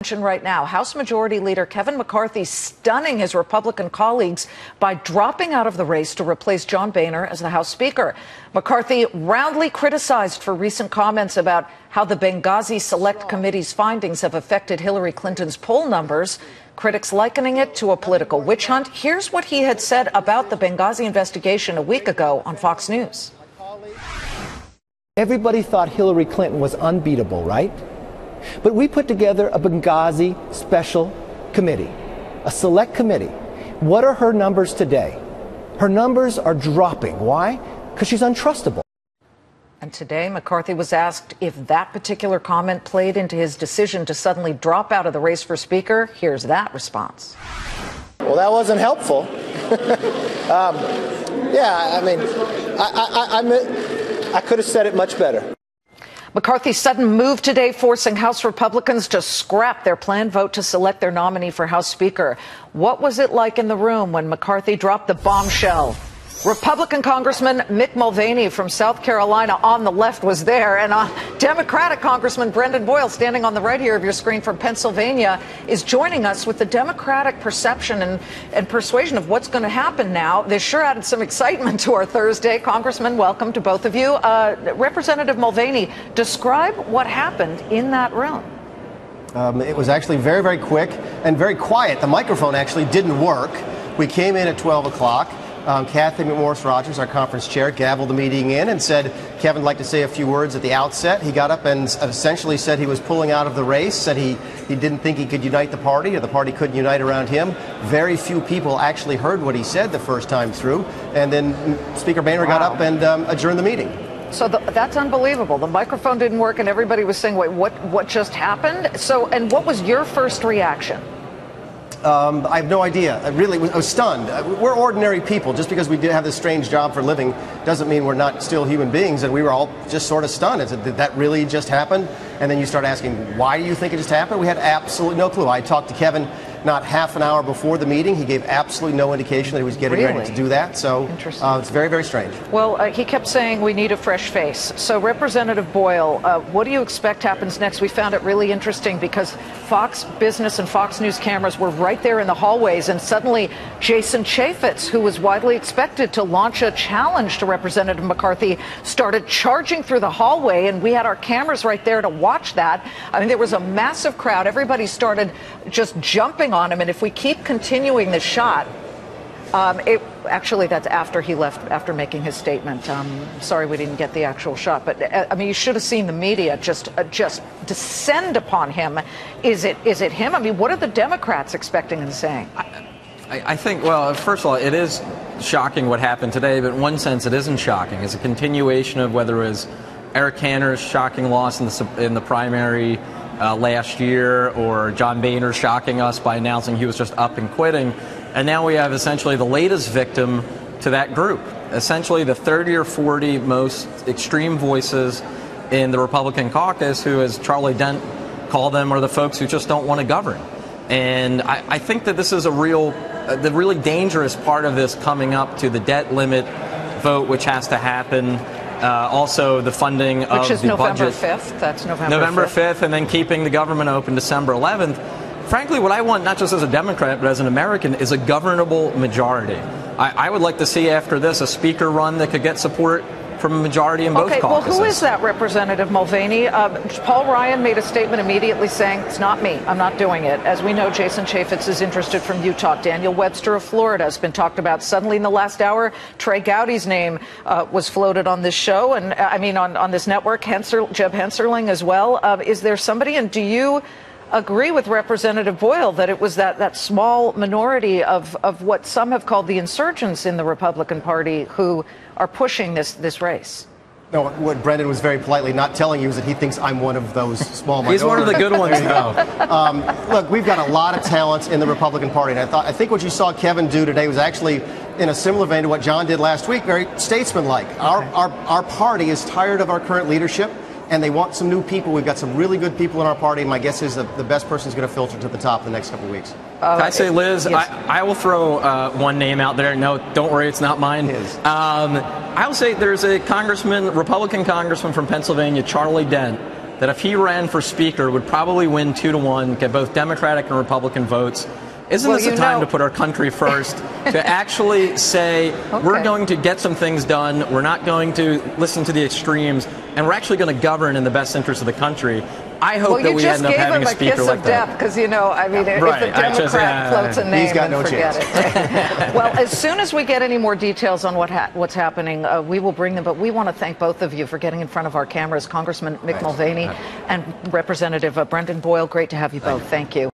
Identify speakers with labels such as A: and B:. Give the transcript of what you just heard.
A: Right now, House Majority Leader Kevin McCarthy stunning his Republican colleagues by dropping out of the race to replace John Boehner as the House Speaker. McCarthy roundly criticized for recent comments about how the Benghazi Select Committee's findings have affected Hillary Clinton's poll numbers, critics likening it to a political witch hunt. Here's what he had said about the Benghazi investigation a week ago on Fox News.
B: Everybody thought Hillary Clinton was unbeatable, right? But we put together a Benghazi special committee, a select committee. What are her numbers today? Her numbers are dropping. Why? Because she's untrustable.
A: And today, McCarthy was asked if that particular comment played into his decision to suddenly drop out of the race for Speaker. Here's that response.
C: Well, that wasn't helpful. Yeah, I mean, I could have said it much better.
A: McCarthy's sudden move today forcing House Republicans to scrap their planned vote to select their nominee for House Speaker. What was it like in the room when McCarthy dropped the bombshell? Republican Congressman Mick Mulvaney from South Carolina on the left was there, and Democratic Congressman Brendan Boyle, standing on the right here of your screen from Pennsylvania, is joining us with the Democratic perception and persuasion of what's going to happen now. This sure added some excitement to our Thursday. Congressman, welcome to both of you. Representative Mulvaney, describe what happened in that room.
D: It was actually very, very quick and very quiet. The microphone actually didn't work. We came in at 12 o'clock. Kathy McMorris-Rodgers, our conference chair, gavelled the meeting in and said, Kevin would like to say a few words at the outset. He got up and essentially said he was pulling out of the race, said he didn't think he could unite the party or the party couldn't unite around him. Very few people actually heard what he said the first time through. And then Speaker Boehner got up and adjourned the meeting.
A: So that's unbelievable. The microphone didn't work and everybody was saying, wait, what just happened? So, and what was your first reaction?
D: I have no idea. I was stunned. We're ordinary people. Just because we did have this strange job for a living doesn't mean we're not still human beings. And we were all just sort of stunned. I said, did that really just happen? And then you start asking, why do you think it just happened? We had absolutely no clue. I talked to Kevin not half an hour before the meeting. He gave absolutely no indication that he was getting ready to do that. So it's very, very strange.
A: Well, he kept saying we need a fresh face. So Representative Boyle, what do you expect happens next? We found it really interesting because Fox Business and Fox News cameras were right there in the hallways, and suddenly Jason Chaffetz, who was widely expected to launch a challenge to Representative McCarthy, started charging through the hallway, and we had our cameras right there to watch that. I mean, there was a massive crowd. Everybody started just jumping on him, and if we keep continuing the shot, actually that's after he left, after making his statement. Sorry we didn't get the actual shot, but I mean, you should have seen the media just descend upon him. Is it him? I mean, what are the Democrats expecting and saying?
E: I think, well, first of all, it is shocking what happened today, but in one sense it isn't shocking. It's a continuation of whether it was Eric Cantor's shocking loss in the primary last year, or John Boehner shocking us by announcing he was just up and quitting. And now we have essentially the latest victim to that group, essentially the 30 or 40 most extreme voices in the Republican caucus, who, as Charlie Dent called them, are the folks who just don't want to govern. And I think that this is the really dangerous part of this coming up to the debt limit vote, which has to happen. Also, the funding of the budget.
A: Which is November 5th. That's
E: November 5th, and then keeping the government open December 11th. Frankly, what I want, not just as a Democrat, but as an American, is a governable majority. I would like to see after this a speaker run that could get support from a majority in both caucuses.
A: Well, who is that, Representative Mulvaney? Paul Ryan made a statement immediately saying, it's not me, I'm not doing it. As we know, Jason Chaffetz is interested from Utah. Daniel Webster of Florida has been talked about. Suddenly in the last hour, Trey Gowdy's name was floated on this show, and I mean on this network, Jeb Hensarling as well. Is there somebody, and do you agree with Representative Boyle that it was that small minority of what some have called the insurgents in the Republican Party who are pushing this race?
D: No, what Brendan was very politely not telling you is that he thinks I'm one of those small minorities.
E: He's one of the good ones, though.
D: Look, we've got a lot of talent in the Republican Party, and I think what you saw Kevin do today was actually in a similar vein to what John did last week, very statesmanlike. Our party is tired of our current leadership, and they want some new people. We've got some really good people in our party. My guess is the best person is going to filter to the top in the next couple of weeks.
E: Can I say, Liz, yes. I will throw one name out there. No, don't worry, it's not mine. I'll say there's a Republican congressman from Pennsylvania, Charlie Dent, that if he ran for Speaker would probably win 2-1, get both Democratic and Republican votes. Isn't this the time to put our country first, to actually say, we're going to get some things done, we're not going to listen to the extremes, and we're actually going to govern in the best interest of the country? I hope that we end up having a speaker like that.
A: Because, you know, I mean, if the Democrat floats a name,
D: he's got no
A: forget it. Well, as soon as we get any more details on what's happening, we will bring them. But we want to thank both of you for getting in front of our cameras. Congressman Mick Mulvaney and Representative Brendan Boyle, great to have you both. Thank you.